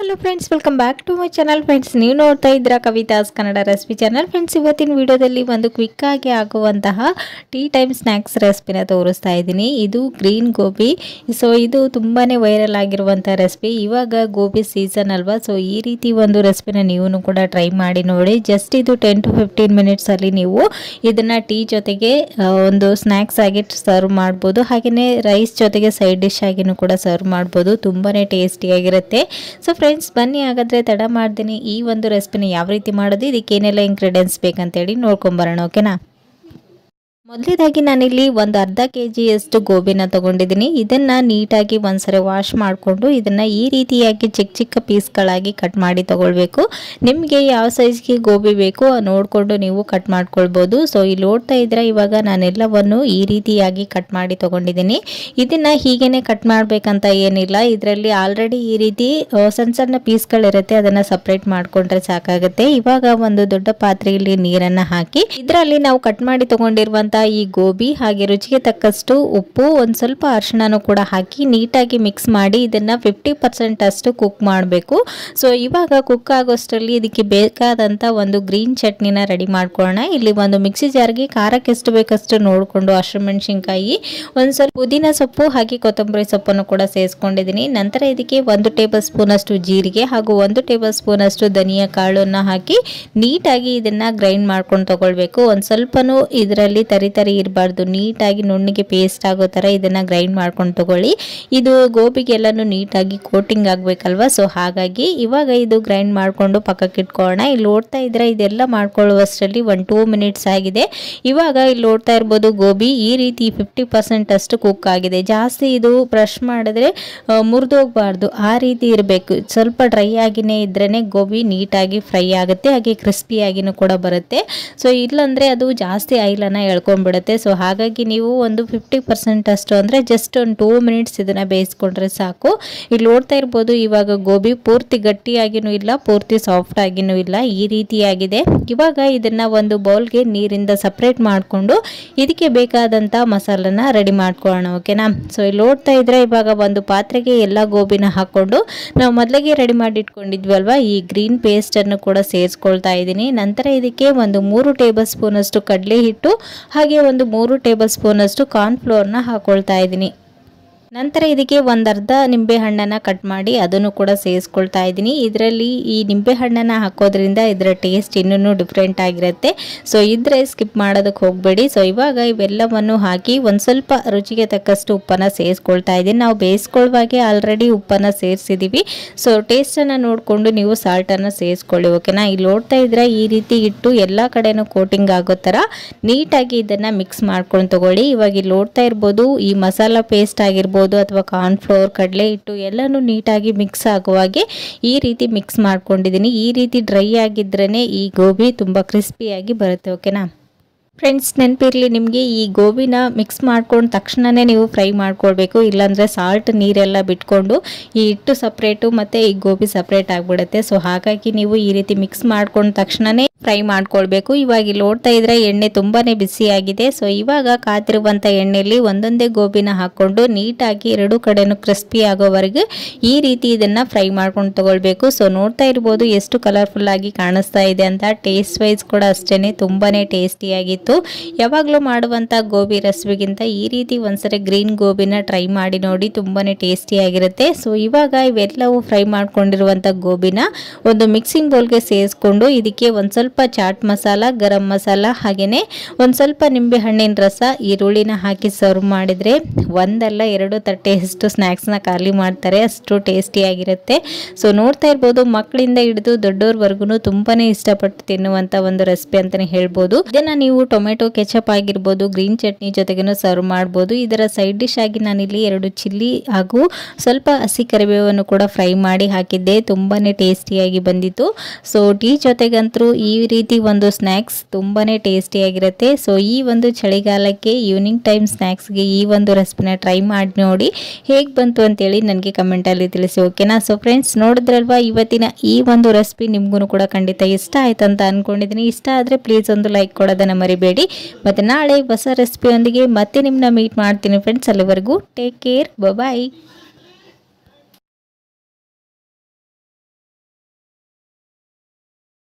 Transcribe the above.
Hello friends, welcome back to my channel. Friends, ನೀವು ನೋಡ್ತಾ ಇದ್ದೀರಾ Kavitha's Kannada recipe channel. Friends, ಇವತ್ತಿನ ವಿಡಿಯೋದಲ್ಲಿ ಒಂದು ಕ್ವಿಕ್ ಆಗಿ ಆಗುವಂತಹ ಟೀ ಟೈಮ್ ಸ್ನ್ಯಾಕ್ಸ್ ರೆಸಿಪಿನ ತೋರಿಸ್ತಾ ಇದ್ದೀನಿ. ಇದು ಗ್ರೀನ್ ಗೋಬಿ. ಸೊ ಇದು ತುಂಬಾ ವೈರಲ್ ಆಗಿರುವಂಥ ರೆಸಿಪಿ. ಇವಾಗ ಗೋಬಿ ಸೀಸನ್ ಅಲ್ವಾ, ಸೊ ಈ ರೀತಿ ಒಂದು ರೆಸಿಪಿನ ನೀವು ಕೂಡ ಟ್ರೈ ಮಾಡಿ ನೋಡಿ. ಜಸ್ಟ್ ಇದು 10 to 15 ಮಿನಿಟ್ಸಲ್ಲಿ ನೀವು ಇದನ್ನು ಟೀ ಜೊತೆಗೆ ಒಂದು ಸ್ನ್ಯಾಕ್ಸ್ ಆಗಿ ಸರ್ವ್ ಮಾಡ್ಬೋದು. ಹಾಗೆಯೇ ರೈಸ್ ಜೊತೆಗೆ ಸೈಡ್ ಡಿಶ್ ಆಗಿನೂ ಕೂಡ ಸರ್ವ್ ಮಾಡ್ಬೋದು. ತುಂಬಾ ಟೇಸ್ಟಿಯಾಗಿರುತ್ತೆ. ಸೊ ಫ್ರೆಂಡ್ಸ್, ಬನ್ನಿ ಹಾಗಾದರೆ ತಡ ಮಾಡ್ತೀನಿ ಈ ಒಂದು ರೆಸಿಪಿನ ಯಾವ ರೀತಿ ಮಾಡೋದು, ಇದಕ್ಕೆ ಏನೆಲ್ಲ ಇಂಗ್ರೀಡಿಯೆಂಟ್ಸ್ ಬೇಕಂತೇಳಿ ನೋಡ್ಕೊಂಬರೋಣ. ಓಕೆನಾ? ಮೊದಲೇದಾಗಿ ನಾನಿಲ್ಲಿ ಒಂದು ಅರ್ಧ ಕೆಜಿಯಷ್ಟು ಗೋಬಿನ ತೊಗೊಂಡಿದ್ದೀನಿ. ಇದನ್ನು ನೀಟಾಗಿ ಒಂದ್ಸರಿ ವಾಶ್ ಮಾಡಿಕೊಂಡು ಇದನ್ನು ಈ ರೀತಿಯಾಗಿ ಚಿಕ್ಕ ಚಿಕ್ಕ ಪೀಸ್ಗಳಾಗಿ ಕಟ್ ಮಾಡಿ ತೊಗೊಳ್ಬೇಕು. ನಿಮಗೆ ಯಾವ ಸೈಜ್ಗೆ ಗೋಬಿ ಬೇಕೋ ನೋಡಿಕೊಂಡು ನೀವು ಕಟ್ ಮಾಡ್ಕೊಳ್ಬೋದು. ಸೊ ಇಲ್ಲಿ ನೋಡ್ತಾ ಇದ್ರೆ ಇವಾಗ ನಾನೆಲ್ಲವನ್ನು ಈ ರೀತಿಯಾಗಿ ಕಟ್ ಮಾಡಿ ತೊಗೊಂಡಿದ್ದೀನಿ. ಇದನ್ನು ಹೀಗೇ ಕಟ್ ಮಾಡಬೇಕಂತ ಏನಿಲ್ಲ. ಇದರಲ್ಲಿ ಆಲ್ರೆಡಿ ಈ ರೀತಿ ಸಣ್ಣ ಸಣ್ಣ ಪೀಸ್ಗಳಿರುತ್ತೆ, ಅದನ್ನು ಸಪ್ರೇಟ್ ಮಾಡಿಕೊಂಡ್ರೆ ಸಾಕಾಗುತ್ತೆ. ಇವಾಗ ಒಂದು ದೊಡ್ಡ ಪಾತ್ರೆಯಲ್ಲಿ ನೀರನ್ನು ಹಾಕಿ ಇದರಲ್ಲಿ ನಾವು ಕಟ್ ಮಾಡಿ ತೊಗೊಂಡಿರುವಂಥ ಈ ಗೋಬಿ ಹಾಗೆ ರುಚಿಗೆ ತಕ್ಕಷ್ಟು ಉಪ್ಪು, ಒಂದು ಸ್ವಲ್ಪ ಅರಿಶಿಣನೂ ಕೂಡ ಹಾಕಿ ನೀಟಾಗಿ ಮಿಕ್ಸ್ ಮಾಡಿ ಇದನ್ನು 50% ಅಷ್ಟು ಕುಕ್ ಮಾಡಬೇಕು. ಸೊ ಇವಾಗ ಕುಕ್ ಆಗೋಷ್ಟರಲ್ಲಿ ಇದಕ್ಕೆ ಬೇಕಾದಂಥ ಒಂದು ಗ್ರೀನ್ ಚಟ್ನಿನ ರೆಡಿ ಮಾಡ್ಕೊಳ್ಳೋಣ. ಇಲ್ಲಿ ಒಂದು ಮಿಕ್ಸಿ ಜಾರ್ಗೆ ಖಾರಕ್ಕೆ ಎಷ್ಟು ಬೇಕಷ್ಟು ನೋಡಿಕೊಂಡು ಹಸಿಮೆಣಸಿನ್ಕಾಯಿ, ಒಂದು ಸ್ವಲ್ಪ ಪುದೀನ ಸೊಪ್ಪು ಹಾಗೆ ಕೊತ್ತಂಬರಿ ಸೊಪ್ಪನ್ನು ಕೂಡ ಸೇರಿಸ್ಕೊಂಡಿದ್ದೀನಿ. ನಂತರ ಇದಕ್ಕೆ 1 ಟೇಬಲ್ ಸ್ಪೂನ್ ಅಷ್ಟು ಜೀರಿಗೆ ಹಾಗೂ 1 ಟೇಬಲ್ ಸ್ಪೂನ್ ಅಷ್ಟು ಧನಿಯಾ ಕಾಳನ್ನು ಹಾಕಿ ನೀಟಾಗಿ ಇದನ್ನು ಗ್ರೈಂಡ್ ಮಾಡ್ಕೊಂಡು ತಗೊಳ್ಬೇಕು. ಒಂದು ಸ್ವಲ್ಪನೂ ಇದರಲ್ಲಿ ತರಿ ಇರಬಾರ್ದು, ನೀಟಾಗಿ ನುಣ್ಣಿಗೆ ಪೇಸ್ಟ್ ಆಗೋ ಥರ ಇದನ್ನು ಗ್ರೈಂಡ್ ಮಾಡ್ಕೊಂಡು ತಗೊಳ್ಳಿ. ಇದು ಗೋಬಿಗೆಲ್ಲನೂ ನೀಟಾಗಿ ಕೋಟಿಂಗ್ ಆಗಬೇಕಲ್ವ. ಸೊ ಹಾಗಾಗಿ ಇವಾಗ ಇದು ಗ್ರೈಂಡ್ ಮಾಡಿಕೊಂಡು ಪಕ್ಕಕ್ಕೆ ಇಟ್ಕೊಳ್ಳೋಣ. ಇಲ್ಲಿ ನೋಡ್ತಾ ಇದ್ರೆ ಇದೆಲ್ಲ ಮಾಡ್ಕೊಳ್ಳುವಷ್ಟರಲ್ಲಿ 1-2 ಮಿನಿಟ್ಸ್ ಆಗಿದೆ. ಇವಾಗ ಇಲ್ಲಿ ನೋಡ್ತಾ ಇರ್ಬೋದು ಗೋಬಿ ಈ ರೀತಿ 50% ಅಷ್ಟು ಕುಕ್ ಆಗಿದೆ. ಜಾಸ್ತಿ ಇದು ಬ್ರಷ್ ಮಾಡಿದ್ರೆ ಮುರಿದೋಗ್ಬಾರ್ದು, ಆ ರೀತಿ ಇರಬೇಕು. ಸ್ವಲ್ಪ ಡ್ರೈ ಆಗಿನೇ ಇದ್ರೇ ಗೋಬಿ ನೀಟಾಗಿ ಫ್ರೈ ಆಗುತ್ತೆ, ಹಾಗೆ ಕ್ರಿಸ್ಪಿಯಾಗಿನೂ ಕೂಡ ಬರುತ್ತೆ. ಸೊ ಇಲ್ಲಾಂದರೆ ಅದು ಜಾಸ್ತಿ ಆಯಿಲನ್ನು ಎಳ್ಕೊಂಡ್ಬಿಡುತ್ತೆ. ಸೊ ಹಾಗಾಗಿ ನೀವು ಒಂದು 50% ಅಷ್ಟು ಅಂದರೆ ಜಸ್ಟ್ ಒಂದು 2 ಮಿನಿಟ್ಸ್ ಇದನ್ನು ಬೇಯಿಸ್ಕೊಂಡ್ರೆ ಸಾಕು. ಇಲ್ಲಿ ನೋಡ್ತಾ ಇರ್ಬೋದು ಇವಾಗ ಗೋಬಿ ಪೂರ್ತಿ ಗಟ್ಟಿಯಾಗಿನೂ ಇಲ್ಲ, ಪೂರ್ತಿ ಸಾಫ್ಟ್ ಆಗಿನೂ ಇಲ್ಲ, ಈ ರೀತಿಯಾಗಿದೆ. ಇವಾಗ ಇದನ್ನು ಒಂದು ಬೌಲ್ಗೆ ನೀರಿಂದ ಸಪ್ರೇಟ್ ಮಾಡಿಕೊಂಡು ಇದಕ್ಕೆ ಬೇಕಾದಂಥ ಮಸಾಲನ ರೆಡಿ ಮಾಡ್ಕೊಳ್ಳೋಣ. ಓಕೆನಾ? ಸೊ ಇಲ್ಲಿ ನೋಡ್ತಾ ಇದ್ರೆ ಇವಾಗ ಒಂದು ಪಾತ್ರೆಗೆ ಎಲ್ಲ ಗೋಬಿನ ಹಾಕ್ಕೊಂಡು ನಾವು ಮೊದಲಿಗೆ ರೆಡಿ ಮಾಡಿ ಇಟ್ಕೊಂಡಿದ್ವಲ್ವ ಈ ಗ್ರೀನ್ ಪೇಸ್ಟನ್ನು ಕೂಡ ಸೇರಿಸ್ಕೊಳ್ತಾ ಇದ್ದೀನಿ. ನಂತರ ಇದಕ್ಕೆ ಒಂದು 3 ಟೇಬಲ್ ಸ್ಪೂನ್ ಅಷ್ಟು ಕಡಲೆ ಹಿಟ್ಟು ಹಾಗೆ ಒಂದು 3 ಟೇಬಲ್ ಸ್ಪೂನ್ ಅಷ್ಟು ಕಾರ್ನ್ ಫ್ಲೋರ್ನ ಹಾಕೊಳ್ತಾ ಇದ್ದೀನಿ. ನಂತರ ಇದಕ್ಕೆ ಒಂದು ಅರ್ಧ ನಿಂಬೆ ಹಣ್ಣನ್ನು ಕಟ್ ಮಾಡಿ ಅದನ್ನು ಕೂಡ ಸೇರಿಸ್ಕೊಳ್ತಾ ಇದ್ದೀನಿ. ಇದರಲ್ಲಿ ಈ ನಿಂಬೆ ಹಣ್ಣನ್ನು ಹಾಕೋದ್ರಿಂದ ಇದರ ಟೇಸ್ಟ್ ಇನ್ನೂ ಡಿಫ್ರೆಂಟ್ ಆಗಿರುತ್ತೆ. ಸೊ ಇದ್ರೆ ಸ್ಕಿಪ್ ಮಾಡೋದಕ್ಕೆ ಹೋಗಬೇಡಿ. ಸೊ ಇವಾಗ ಇವೆಲ್ಲವನ್ನು ಹಾಕಿ ಒಂದು ಸ್ವಲ್ಪ ರುಚಿಗೆ ತಕ್ಕಷ್ಟು ಉಪ್ಪನ್ನು ಸೇರಿಸ್ಕೊಳ್ತಾ ಇದ್ದೀನಿ. ನಾವು ಬೇಯಿಸ್ಕೊಳ್ಳುವಾಗೆ ಆಲ್ರೆಡಿ ಉಪ್ಪನ್ನು ಸೇರಿಸಿದ್ದೀವಿ. ಸೊ ಟೇಸ್ಟನ್ನು ನೋಡಿಕೊಂಡು ನೀವು ಸಾಲ್ಟನ್ನು ಸೇರಿಸ್ಕೊಳ್ಳಿ. ಓಕೆನಾ? ಇಲ್ಲಿ ನೋಡ್ತಾ ಇದ್ರೆ ಈ ರೀತಿ ಇಟ್ಟು ಎಲ್ಲ ಕಡೆನೂ ಕೋಟಿಂಗ್ ಆಗೋ ಥರ ನೀಟಾಗಿ ಇದನ್ನು ಮಿಕ್ಸ್ ಮಾಡ್ಕೊಂಡು ತಗೊಳ್ಳಿ. ಇವಾಗ ಇಲ್ಲಿ ನೋಡ್ತಾ ಇರ್ಬೋದು ಈ ಮಸಾಲ ಪೇಸ್ಟ್ ಆಗಿರ್ಬೋದು ಅಥವಾ ಕಾರ್ನ್ ಫ್ಲೋರ್, ಕಡಲೆ ಹಿಟ್ಟು ಎಲ್ಲನೂ ನೀಟಾಗಿ ಮಿಕ್ಸ್ ಆಗುವಾಗೆ ಈ ರೀತಿ ಮಿಕ್ಸ್ ಮಾಡ್ಕೊಂಡಿದ್ದೀನಿ. ಈ ರೀತಿ ಡ್ರೈ ಆಗಿದ್ರೇ ಈ ಗೋಬಿ ತುಂಬ ಕ್ರಿಸ್ಪಿಯಾಗಿ ಬರುತ್ತೆ. ಓಕೆನಾ ಫ್ರೆಂಡ್ಸ್? ನೆನಪಿರಲಿ ನಿಮಗೆ, ಈ ಗೋಬಿನ ಮಿಕ್ಸ್ ಮಾಡ್ಕೊಂಡು ತಕ್ಷಣವೇ ನೀವು ಫ್ರೈ ಮಾಡ್ಕೊಳ್ಬೇಕು. ಇಲ್ಲಾಂದರೆ ಸಾಲ್ಟ್ ನೀರೆಲ್ಲ ಬಿಟ್ಕೊಂಡು ಈ ಹಿಟ್ಟು ಸಪ್ರೇಟು ಮತ್ತು ಈ ಗೋಬಿ ಸಪ್ರೇಟ್ ಆಗಿಬಿಡುತ್ತೆ. ಸೊ ಹಾಗಾಗಿ ನೀವು ಈ ರೀತಿ ಮಿಕ್ಸ್ ಮಾಡ್ಕೊಂಡು ತಕ್ಷಣವೇ ಫ್ರೈ ಮಾಡ್ಕೊಳ್ಬೇಕು. ಇವಾಗ ಇಲ್ಲಿ ನೋಡ್ತಾ ಇದ್ರೆ ಎಣ್ಣೆ ತುಂಬಾ ಬಿಸಿಯಾಗಿದೆ. ಸೊ ಇವಾಗ ಕಾತಿರುವಂಥ ಎಣ್ಣೆಯಲ್ಲಿ ಒಂದೊಂದೇ ಗೋಬಿನ ಹಾಕ್ಕೊಂಡು ನೀಟಾಗಿ 2 ಕಡೆನೂ ಕ್ರಿಸ್ಪಿ ಆಗೋವರೆಗೆ ಈ ರೀತಿ ಇದನ್ನು ಫ್ರೈ ಮಾಡ್ಕೊಂಡು ತಗೊಳ್ಬೇಕು. ಸೊ ನೋಡ್ತಾ ಇರ್ಬೋದು ಎಷ್ಟು ಕಲರ್ಫುಲ್ ಆಗಿ ಕಾಣಿಸ್ತಾ ಇದೆ ಅಂತ. ಟೇಸ್ಟ್ ವೈಸ್ ಕೂಡ ಅಷ್ಟೇ ತುಂಬಾ ಟೇಸ್ಟಿಯಾಗಿತ್ತು. ಯಾವಾಗಲೂ ಮಾಡುವಂಥ ಗೋಬಿ ರೆಸಿಪಿಗಿಂತ ಈ ರೀತಿ ಒಂದ್ಸರಿ ಗ್ರೀನ್ ಗೋಬಿನ ಟ್ರೈ ಮಾಡಿ ನೋಡಿ, ತುಂಬಾ ಟೇಸ್ಟಿಯಾಗಿರುತ್ತೆ. ಸೊ ಇವಾಗ ಇವೆಲ್ಲವೂ ಫ್ರೈ ಮಾಡ್ಕೊಂಡಿರುವಂಥ ಗೋಬಿನ ಒಂದು ಮಿಕ್ಸಿಂಗ್ ಬೌಲ್ಗೆ ಸೇರಿಸ್ಕೊಂಡು ಇದಕ್ಕೆ ಒಂದು ಸ್ವಲ್ಪ ಚಾಟ್ ಮಸಾಲ, ಗರಂ ಮಸಾಲ ಹಾಗೆಯೇ ಒಂದು ಸ್ವಲ್ಪ ನಿಂಬೆ ಹಣ್ಣಿನ ರಸ, ಈರುಳ್ಳಿನ ಹಾಕಿ ಸರ್ವ್ ಮಾಡಿದರೆ ಒಂದಲ್ಲ 2 ತಟ್ಟೆಯಷ್ಟು ಸ್ನ್ಯಾಕ್ಸ್ನ ಖಾಲಿ ಮಾಡ್ತಾರೆ, ಅಷ್ಟು ಟೇಸ್ಟಿಯಾಗಿರುತ್ತೆ. ಸೊ ನೋಡ್ತಾ ಇರ್ಬೋದು ಮಕ್ಕಳಿಂದ ಹಿಡಿದು ದೊಡ್ಡವ್ರವರೆಗೂ ತುಂಬಾ ಇಷ್ಟಪಟ್ಟು ತಿನ್ನುವಂಥ ಒಂದು ರೆಸಿಪಿ ಅಂತಲೇ ಹೇಳ್ಬೋದು. ಇದನ್ನು ನೀವು ಟೊಮೆಟೊ ಕೆಚಪ್ ಆಗಿರ್ಬೋದು, ಗ್ರೀನ್ ಚಟ್ನಿ ಜೊತೆಗೂ ಸರ್ವ್ ಮಾಡ್ಬೋದು. ಇದರ ಸೈಡ್ ಡಿಶ್ ಆಗಿ ನಾನಿಲ್ಲಿ 2 ಚಿಲ್ಲಿ ಹಾಗೂ ಸ್ವಲ್ಪ ಹಸಿ ಕರಿಬೇವನ್ನು ಕೂಡ ಫ್ರೈ ಮಾಡಿ ಹಾಕಿದ್ದೆ, ತುಂಬಾ ಟೇಸ್ಟಿಯಾಗಿ ಬಂದಿತ್ತು. ಸೊ ಟೀ ಜೊತೆಗಂತೂ ಈ ರೀತಿ ಒಂದು ಸ್ನ್ಯಾಕ್ಸ್ ತುಂಬಾ ಟೇಸ್ಟಿಯಾಗಿರುತ್ತೆ. ಸೊ ಈ ಒಂದು ಚಳಿಗಾಲಕ್ಕೆ ಈವ್ನಿಂಗ್ ಟೈಮ್ ಸ್ನ್ಯಾಕ್ಸ್ಗೆ ಈ ಒಂದು ರೆಸಿಪಿನ ಟ್ರೈ ಮಾಡಿ ನೋಡಿ, ಹೇಗೆ ಬಂತು ಅಂತೇಳಿ ನನಗೆ ಕಮೆಂಟಲ್ಲಿ ತಿಳಿಸಿ. ಓಕೆನಾ? ಸೊ ಫ್ರೆಂಡ್ಸ್, ನೋಡಿದ್ರಲ್ವಾ ಇವತ್ತಿನ ಈ ಒಂದು ರೆಸಿಪಿ ನಿಮಗೂ ಕೂಡ ಖಂಡಿತ ಇಷ್ಟ ಆಯ್ತು ಅಂತ ಅಂದ್ಕೊಂಡಿದ್ದೀನಿ. ಇಷ್ಟ ಆದರೆ ಪ್ಲೀಸ್ ಒಂದು ಲೈಕ್ ಕೊಡೋದನ್ನು ಮರಿಬೇಡಿ. ಮತ್ತು ನಾಳೆ ಹೊಸ ರೆಸಿಪಿಯೊಂದಿಗೆ ಮತ್ತೆ ನಿಮ್ಮನ್ನ ಮೀಟ್ ಮಾಡ್ತೀನಿ ಫ್ರೆಂಡ್ಸ್. ಅಲ್ಲಿವರೆಗೂ ಟೇಕ್ ಕೇರ್, ಬಾಯ್.